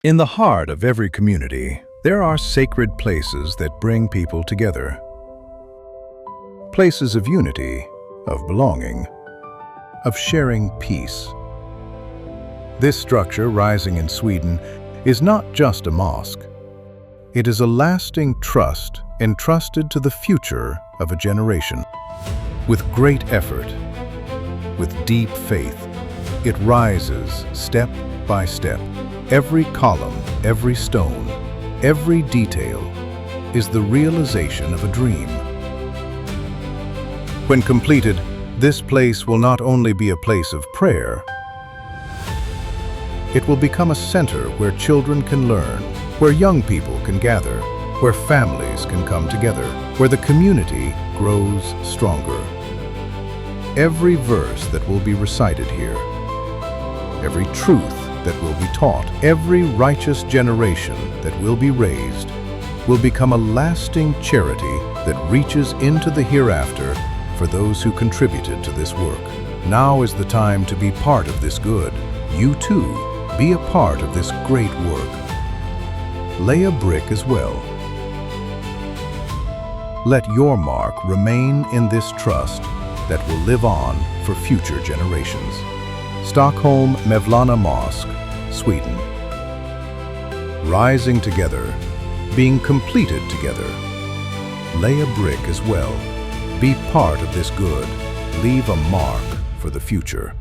In the heart of every community, there are sacred places that bring people together. Places of unity, of belonging, of sharing peace. This structure, rising in Sweden, is not just a mosque. It is a lasting trust entrusted to the future of a generation. With great effort, with deep faith, it rises step by step. Every column, every stone, every detail is the realization of a dream. When completed, this place will not only be a place of prayer, it will become a center where children can learn, where young people can gather, where families can come together, where the community grows stronger. Every verse that will be recited here, every truth that will be taught, every righteous generation that will be raised, will become a lasting charity that reaches into the hereafter for those who contributed to this work. Now is the time to be part of this good. You too, be a part of this great work. Lay a brick as well. Let your mark remain in this trust that will live on for future generations. Stockholm Mevlana Mosque, Sweden. Rising together, being completed together. Lay a brick as well. Be part of this good. Leave a mark for the future.